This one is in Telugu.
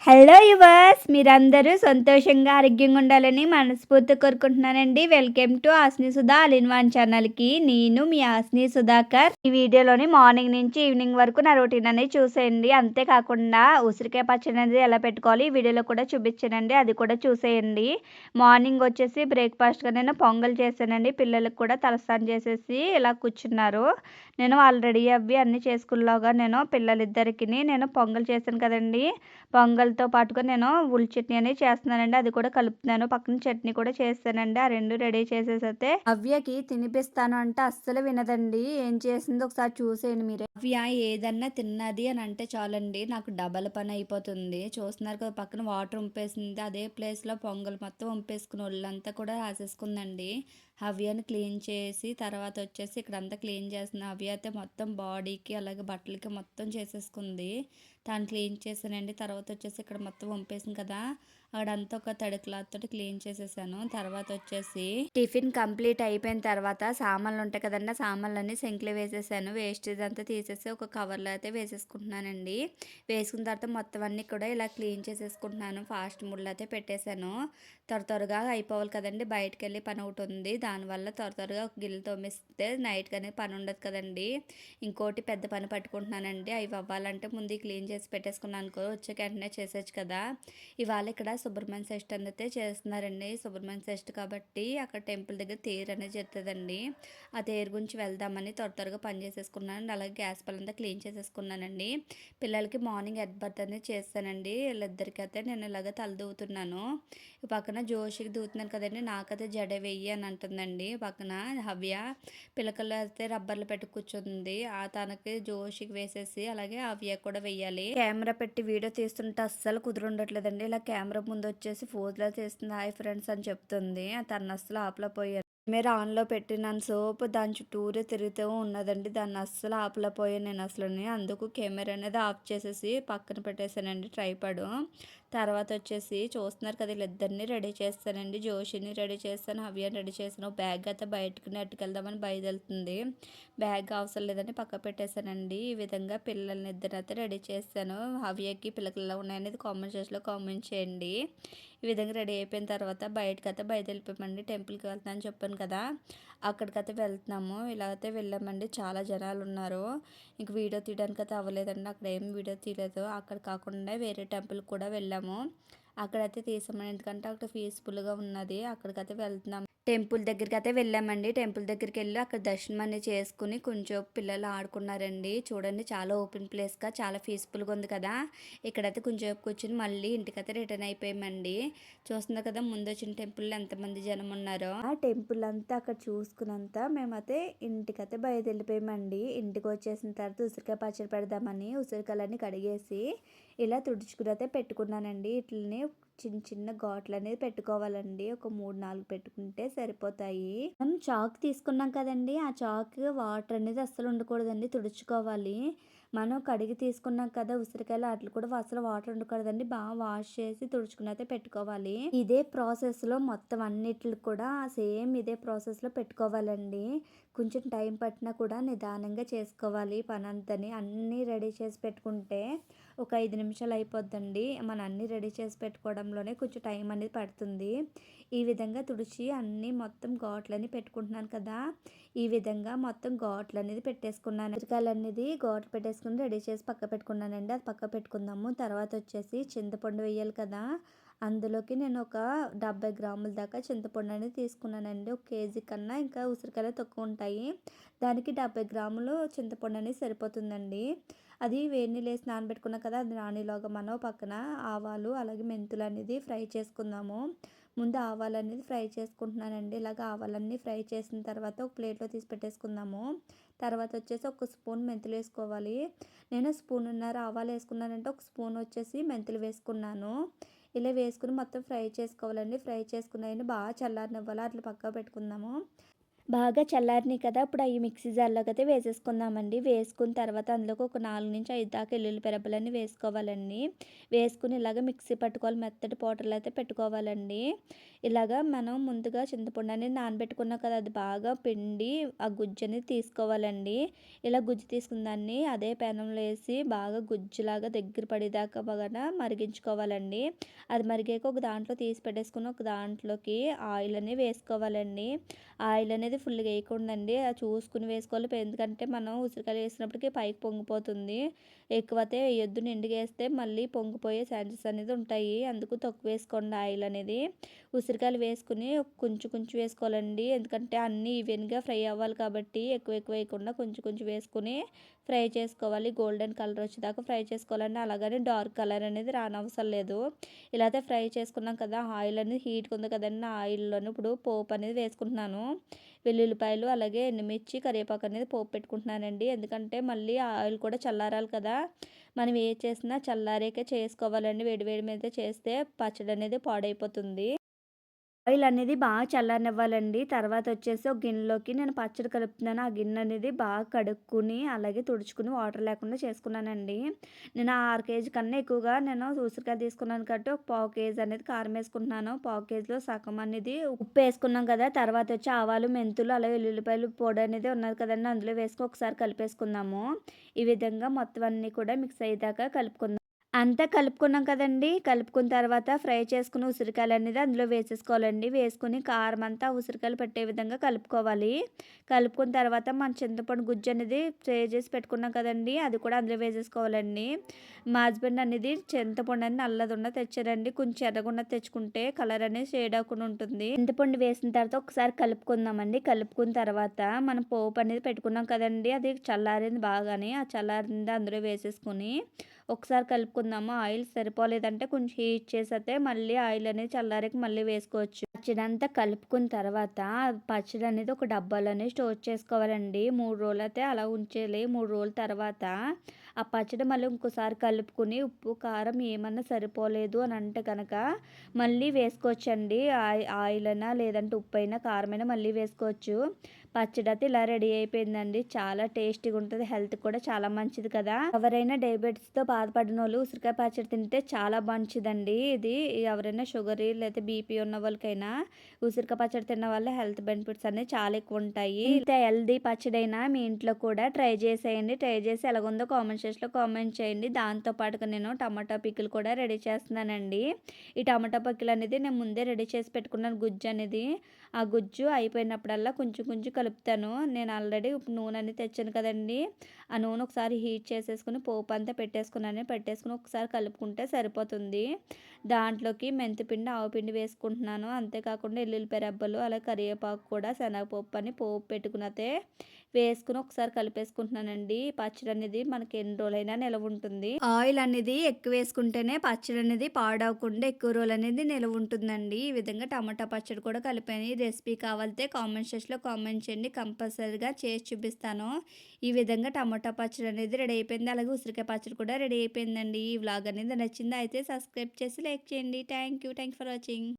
హలో యువర్స్, మీరందరూ సంతోషంగా ఆరోగ్యంగా ఉండాలని మనస్ఫూర్తిగా కోరుకుంటున్నానండి. Welcome to Asni Sudha all in one ఛానల్కి. నేను మీ ఆస్ని సుధాకర్. ఈ వీడియోలోని మార్నింగ్ నుంచి ఈవినింగ్ వరకు నా రొటీన్ అనేది చూసేయండి. అంతేకాకుండా ఉసిరికాయ పచ్చడి అనేది ఎలా పెట్టుకోవాలి ఈ వీడియోలో కూడా చూపించానండి, అది కూడా చూసేయండి. మార్నింగ్ వచ్చేసి బ్రేక్ఫాస్ట్గా నేను పొంగల్ చేశానండి. పిల్లలకు కూడా తలస్నానం చేసేసి ఇలా కూర్చున్నారు. నేను వాళ్ళు రెడీ అవ్వి అన్నీ చేసుకునేలాగా నేను పిల్లలిద్దరికి నేను పొంగల్ చేశాను కదండి. పొంగల్‌తో పాటుగా నేను ఉల్లి చట్నీ అనేది చేస్తున్నానండి. అది కూడా కలుపుతున్నాను. పక్కన చట్నీ కూడా చేశానండి. ఆ 2 రెడీ చేసేసైతే నవ్యకి తినిపిస్తాను అంటే అస్సలు వినదండి. ఏం చేసిందో ఒకసారి చూసేయండి మీరే. నవ్య ఏదన్నా తిన్నది అని అంటే చాలండి నాకు డబల్ పని అయిపోతుంది. చూస్తున్నారు కదా, పక్కన వాటర్ వంపేసింది. అదే ప్లేస్‌లో పొంగల్ మొత్తం వంపేసుకుని ఒళ్ళంతా కూడా రాసేసుకుందండి. హవ్యని క్లీన్ చేసి తర్వాత వచ్చేసి ఇక్కడంతా క్లీన్ చేస్తుంది. హవ్య అయితే మొత్తం బాడీకి అలాగే బట్టలకి మొత్తం చేసేసుకుంది. తను క్లీన్ చేశానండి. తర్వాత వచ్చేసి ఇక్కడ మొత్తం వంపేసింది కదా, అక్కడంతా ఒక తడి క్లాత్ తోటి క్లీన్ చేసేసాను. తర్వాత వచ్చేసి టిఫిన్ కంప్లీట్ అయిపోయిన తర్వాత సామాన్లు ఉంటాయి కదండి, ఆ సామాన్లన్నీ సింక్లో వేసేసాను. వేస్టేజ్ అంతా తీసేసి ఒక కవర్లో అయితే వేసేసుకుంటున్నానండి. వేసుకున్న తర్వాత మొత్తం అన్నీ కూడా ఇలా క్లీన్ చేసేసుకుంటున్నాను. ఫాస్ట్ మూడ్లో అయితే పెట్టేశాను. త్వరగా అయిపోవాలి కదండి, బయటకు వెళ్ళి పని ఒకటి ఉంది. దానివల్ల త్వరగా ఒక గిన్నె తోమేస్తే నైట్కి అనేది పని ఉండదు కదండి. ఇంకోటి పెద్ద పని పట్టుకుంటున్నానండి. అవి అవ్వాలంటే ముందు క్లీన్ చేసి పెట్టేసుకున్నాను అనుకో, వచ్చాక వెంటనే చేసేచ్చు కదా. ఇవాళ ఇక్కడ సుబ్రహ్మణ్య షష్ఠి అయితే చేస్తున్నారండి. సుబ్రహ్మణ్య షష్ఠి కాబట్టి అక్కడ టెంపుల్ దగ్గర తేరు అనేది జరుగుతుందండి. ఆ తేరు గురించి వెళ్దామని త్వరగా పని చేసేసుకున్నాను. అలాగే గ్యాస్ పళ్ళంతా క్లీన్ చేసేసుకున్నానండి. పిల్లలకి మార్నింగ్ ఎగ్ బర్త్ అనేది చేస్తానండి. వీళ్ళిద్దరికి అయితే నేను ఇలాగ తల దూవుతున్నాను. పక్కన జోషికి దూవుతున్నాను కదండి, నాకైతే జడ వెయ్యి అని అంటుందండి. పక్కన హవ్య పిలకలు అయితే రబ్బర్లు పెట్టి కూర్చుంది. ఆ తనకి జోషికి వేసేసి అలాగే హవ్య కూడా వెయ్యాలి. కెమెరా పెట్టి వీడియో తీస్తుంటే అస్సలు కుదురుండట్లేదండి. ఇలా కెమెరా ముందు వచ్చేసి ఫోజులా తీస్తుంది, హాయ్ ఫ్రెండ్స్ అని చెప్తుంది. తను అస్సలు ఆపలేకపోయాను. కెమెరా ఆన్లో పెట్టినాను సోపు దాని చుట్టూరే తిరుగుతూ ఉన్నదండి. దాన్ని అస్సలు ఆపలేకపోయాను నేను అసలుని. అందుకు కెమెరా అనేది ఆఫ్ చేసేసి పక్కన పెట్టేశానండి ట్రైపాడ్. తర్వాత వచ్చేసి చూస్తున్నారు కదా, వీళ్ళిద్దరిని రెడీ చేస్తానండి. జోషిని రెడీ చేస్తాను, హవ్యని రెడీ చేస్తాను. బ్యాగ్ అయితే బయటకు నెట్టుకెళ్దామని బయలుదేరుతుంది. బ్యాగ్ అవసరం లేదని పక్క పెట్టేశానండి. ఈ విధంగా పిల్లల్ని ఇద్దరైతే రెడీ చేస్తాను. హవ్యకి పిల్లలు ఎలా ఉన్నాయనేది కామెంట్ సెక్షన్లో కామెంట్ చేయండి. ఈ విధంగా రెడీ అయిపోయిన తర్వాత బయటకైతే బయలుదేరిపోయామండి. టెంపుల్కి వెళ్తానని చెప్పాను కదా, అక్కడికైతే వెళ్తున్నాము. ఇలాగైతే వెళ్ళామండి. చాలా జనాలు ఉన్నారు. ఇంక వీడియో తీయడానికి అయితే అవ్వలేదండి. అక్కడ ఏం వీడియో తీయలేదు. అక్కడ కాకుండా వేరే టెంపుల్కి కూడా వెళ్ళాము. అక్కడైతే తీసామండి, ఎందుకంటే అక్కడ పీస్ఫుల్గా ఉన్నది. అక్కడికైతే వెళ్తున్నాం. టెంపుల్ దగ్గరికి అయితే వెళ్ళామండి. టెంపుల్ దగ్గరికి వెళ్ళి అక్కడ దర్శనం అనేది చేసుకుని కొంచెం పిల్లలు ఆడుకున్నారండి. చూడండి, చాలా ఓపెన్ ప్లేస్గా చాలా పీస్ఫుల్గా ఉంది కదా. ఇక్కడైతే కొంచెం కూర్చొని మళ్ళీ ఇంటికైతే రిటర్న్ అయిపోయామండి. చూస్తున్నారు కదా, ముందు వచ్చిన టెంపుల్లో ఎంతమంది జనం ఉన్నారో. ఆ టెంపుల్ అంతా అక్కడ చూసుకున్నంత మేమైతే ఇంటికైతే బయలుదేరిపోయామండి. ఇంటికి వచ్చేసిన తర్వాత ఉసిరికాయ పచ్చడి పెడదామని ఉసిరికాయలన్నీ కడిగేసి ఇలా తుడుచుకుని అయితే పెట్టుకున్నానండి. ఇట్లనే చిన్న చిన్న ఘాట్లు అనేది పెట్టుకోవాలండి. ఒక 3-4 పెట్టుకుంటే సరిపోతాయి. మనం చాక్ తీసుకున్నాం కదండి, ఆ చాక్ వాటర్ అనేది అస్సలు ఉండకూడదండి, తుడుచుకోవాలి. మనం కడిగి తీసుకున్నాం కదా ఉసిరికాయలు, వాటిలో కూడా అసలు వాటర్ ఉండకూడదండి. బాగా వాష్ చేసి తుడుచుకుని అయితే పెట్టుకోవాలి. ఇదే ప్రాసెస్లో మొత్తం అన్నిటికి కూడా సేమ్ ఇదే ప్రాసెస్లో పెట్టుకోవాలండి. కొంచెం టైం పట్టినా కూడా నిదానంగా చేసుకోవాలి పనంతని. అన్నీ రెడీ చేసి పెట్టుకుంటే ఒక 5 నిమిషాలు అయిపోద్దండి. మనం అన్నీ రెడీ చేసి పెట్టుకోవడంలోనే కొంచెం టైం అనేది పడుతుంది. ఈ విధంగా తుడిచి అన్నీ మొత్తం ఘాట్లని పెట్టుకుంటున్నాను కదా, ఈ విధంగా మొత్తం ఘాట్లు అనేది పెట్టేసుకున్నాను. ఉసిరికాయలు అనేది ఘాట్లు పెట్టేసుకుని రెడీ చేసి పక్క పెట్టుకున్నానండి. అది పక్క పెట్టుకుందాము. తర్వాత వచ్చేసి చింతపండు వేయాలి కదా, అందులోకి నేను ఒక 70 గ్రాముల దాకా చింతపండు అనేది తీసుకున్నానండి. 1 కేజీ కన్నా ఇంకా ఉసిరికాయలు తక్కువ ఉంటాయి. దానికి 70 గ్రాములు చింతపండు అనేది సరిపోతుందండి. అది వేడి నీళ్ళు వేసి నానబెట్టుకున్నాం కదా, అది నానేలోగా మనం పక్కన ఆవాలు అలాగే మెంతులు అనేది ఫ్రై చేసుకుందాము. ముందు ఆవాలు అనేది ఫ్రై చేసుకుంటున్నానండి. ఇలాగ ఆవాలన్నీ ఫ్రై చేసిన తర్వాత ఒక ప్లేట్లో తీసి పెట్టేసుకుందాము. తర్వాత వచ్చేసి ఒక స్పూన్ మెంతులు వేసుకోవాలి. నేను స్పూనున్నర ఆవాలు వేసుకున్నానంటే ఒక స్పూన్ వచ్చేసి మెంతులు వేసుకున్నాను. ఇలా వేసుకుని మొత్తం ఫ్రై చేసుకోవాలండి. ఫ్రై చేసుకున్నాయని బాగా చల్లారనివ్వాలి. అట్లా పక్క పెట్టుకుందాము. బాగా చల్లారినాయి కదా! ఇప్పుడు అయి మిక్సీ జార్‌లోకైతే వేసేసుకుందామండి. వేసుకున్న తర్వాత అందులోకి ఒక 4-5 దాకా ఎల్లుల్లి రెబ్బలన్నీ వేసుకోవాలండి. వేసుకొని ఇలాగ మిక్సీ పట్టుకోవాలి. మెత్తటి పౌడర్‌లో అయితే పెట్టుకోవాలండి. ఇలాగా మనం ముందుగా చింతపండు అనేది నానబెట్టుకున్నాం కదా! అది బాగా పిండి ఆ గుజ్జు అనేది తీసుకోవాలండి. ఇలా గుజ్జు తీసుకున్న దాన్ని అదే పెనంలో ఏసి బాగా గుజ్జులాగా దగ్గర పడేదాకా బాగా మరిగించుకోవాలండి. అది మరిగాక ఒక దాంట్లో తీసి పెట్టేసుకొని ఒక దాంట్లోకి ఆయిల్ అనేది వేసుకోవాలండి. ఆయిల్ అనేది ఫుల్‌గా వేయకూడదండి. అది చూసుకొని వేసుకోవాలి. ఎందుకంటే మనం ఉసిరికాయలు వేసినప్పటికి పైకి పొంగిపోతుంది. ఎక్కువైతే వేయొద్దు. నిండుగా వేస్తే మళ్ళీ పొంగిపోయే ఛాన్సెస్ అనేది ఉంటాయి. అందుకు తక్కువ వేసుకోండి ఆయిల్ అనేది. ఉసిరికాయలు వేసుకొని కొంచెం కొంచెం వేసుకోవాలండి. ఎందుకంటే అన్నీ ఈవెన్‌గా ఫ్రై అవ్వాలి కాబట్టి ఎక్కువ ఎక్కువ వేయకుండా కొంచెం కొంచెం వేసుకొని ఫ్రై చేసుకోవాలి. గోల్డెన్ కలర్ వచ్చేదాకా ఫ్రై చేసుకోవాలండి. అలాగని డార్క్ కలర్ అనేది రానవసరం లేదు. ఇలా అయితే ఫ్రై చేసుకున్నాం కదా! ఆయిల్ అనేది హీట్‌గా ఉంది కదండీ! ఆ ఆయిల్‌లోనే ఇప్పుడు పోపు అనేది వేసుకుంటున్నాను. వెల్లుల్లిపాయలు, అలాగే ఎండుమిర్చి, కరివేపాకు అనేది పోపు పెట్టుకుంటున్నానండి. ఎందుకంటే మళ్ళీ ఆ ఆయిల్ కూడా చల్లారాలి కదా! మనం ఏది చేసినా చల్లారాకే చేసుకోవాలండి. వేడి వేడి మీద చేస్తే పచ్చడి అనేది పాడైపోతుంది. ఆయిల్ అనేది బాగా చల్లనివ్వాలండి. తర్వాతొచ్చేసి ఒక గిన్నెలోకి నేను పచ్చడి కలుపుతున్నాను. ఆ గిన్నె అనేది బాగా కడుక్కొని, అలాగే తుడుచుకొని వాటర్ లేకుండా చేసుకున్నానండి. నేను 6 కేజీ కన్నా ఎక్కువగా నేను ఉసిరికాయ తీసుకున్నాను కాబట్టి ఒక పావు కేజీ అనేది కారం వేసుకుంటున్నాను. పావు కేజీలో సగం అనేది ఉప్పేసుకున్నాం కదా! తర్వాతొచ్చి ఆవాలు, మెంతులు, అలాగే ఎల్లుల్లిపాయలు పొడి అనేది ఉన్నది కదండీ! అందులో వేసుకొని ఒకసారి కలిపేసుకుందాము. ఈ విధంగా మొత్తం అన్నీ కూడా మిక్స్ అయ్యేదాకా కలుపుకుందాం. అంతా కలుపుకున్నాం కదండీ! కలుపుకున్న తర్వాత ఫ్రై చేసుకున్న ఉసిరికాయలనేది అందులో వేసేసుకోవాలండి. వేసుకొని కారం అంతా ఉసిరికాయలు పట్టే విధంగా కలుపుకోవాలి. కలుపుకున్న తర్వాత మన చింతపండు గుజ్జు అనేది ఫ్రై చేసి పెట్టుకున్నాం కదండీ! అది కూడా అందులో వేసేసుకోవాలండి. మా హస్బెండ్ అనేది చింతపండు అనేది నల్లదున్నది తెచ్చారండి. కొంచెం ఎర్రగున్నది తెచ్చుకుంటే కలర్ అనేది షేడ్ అవ్వకుండా ఉంటుంది. చింతపండు వేసిన తర్వాత ఒకసారి కలుపుకుందామండి. కలుపుకున్న తర్వాత మనం పోపు అనేది పెట్టుకున్నాం కదండీ! అది చల్లారింది బాగానే. ఆ చల్లారింది అందులో వేసేసుకొని ఒకసారి కలుపుకుందాము. ఆయిల్ సరిపోలేదంటే కొంచెం హీట్ చేసేస్తే మళ్ళీ ఆయిల్ అనేది చల్లారాక మళ్ళీ వేసుకోవచ్చు. పచ్చడంతా కలుపుకున్న తర్వాత పచ్చడి అనేది ఒక డబ్బాలో అనేది స్టోర్ చేసుకోవాలండి. 3 రోజులైతే అలా ఉంచేయాలి. 3 రోజుల తర్వాత ఆ పచ్చడి మళ్ళీ ఇంకోసారి కలుపుకొని ఉప్పు, కారం ఏమన్నా సరిపోలేదు అని అంటే గనక మళ్ళీ వేసుకోవచ్చండి. ఆయిల్ అయినా లేదంటే ఉప్పైనా, కారమైనా మళ్ళీ వేసుకోవచ్చు. పచ్చడి అయితే ఇలా రెడీ అయిపోయిందండి. చాలా టేస్టీగా ఉంటుంది. హెల్త్‌కి కూడా చాలా మంచిది కదా! ఎవరైనా డయాబెటిస్‌తో బాధపడినోళ్ళు ఉసిరికాయ పచ్చడి తింటే చాలా మంచిదండి. ఇది ఎవరైనా షుగర్ లేతే బీపీ ఉన్న వాళ్ళకైనా ఉసిరికాయ పచ్చడి తిన్న వల్ల హెల్త్ బెనిఫిట్స్ అనేవి చాలా ఎక్కువ ఉంటాయి. ఇంత హెల్తీ పచ్చడైనా మీ ఇంట్లో కూడా ట్రై చేసేయండి. ట్రై చేసి ఎలాగుందో కామెంట్ సెక్షన్‌లో కామెంట్ చేయండి. దాంతో పాటుగా నేను టమాటా పికిల్ కూడా రెడీ చేస్తున్నానండి. ఈ టమాటా పికిల్ అనేది నేను ముందే రెడీ చేసి పెట్టుకున్నాను గుజ్జు అనేది. ఆ గుజ్జు అయిపోయినప్పుడల్లా కొంచెం కొంచెం కలుపుతాను. నేను ఆల్రెడీ నూనె అనేది తెచ్చాను కదండీ! ఆ నూనె ఒకసారి హీట్ చేసేసుకొని పోపు అంతా పెట్టేసుకున్నాను. పెట్టేసుకొని ఒకసారి కలుపుకుంటే సరిపోతుంది. దాంట్లోకి మెంతిపిండి, ఆవపిండి వేసుకుంటున్నాను. అంతేకాకుండా ఎల్లుల్లిపాయ రెబ్బలు, అలాగే కరివేపాకు కూడా శనగపప్పు అని పోపు పెట్టుకున్నతే వేసుకొని ఒకసారి కలిపేసుకుంటున్నానండి. పచ్చడి అనేది మనకి ఎన్ని రోజులైనా నిలవ ఉంటుంది. ఆయిల్ అనేది ఎక్కువ వేసుకుంటేనే పచ్చడి అనేది పాడవకుండా ఎక్కువ రోజులు అనేది నిలవ ఉంటుందండి. ఈ విధంగా టమాటా పచ్చడి కూడా కలిపాను. ఈ రెసిపీ కావాలితే కామెంట్ సెక్షన్‌లో కామెంట్ చేయండి. కంపల్సరీగా చేసి చూపిస్తాను. ఈ విధంగా టమాటా పచ్చడి అనేది రెడీ అయిపోయింది. అలాగే ఉసిరికాయ పచ్చడి కూడా రెడీ అయిపోయిందండి. ఈ వ్లాగ్ అనేది నచ్చిందా అయితే సబ్స్క్రైబ్ చేసి లైక్ చేయండి. Thank you for watching.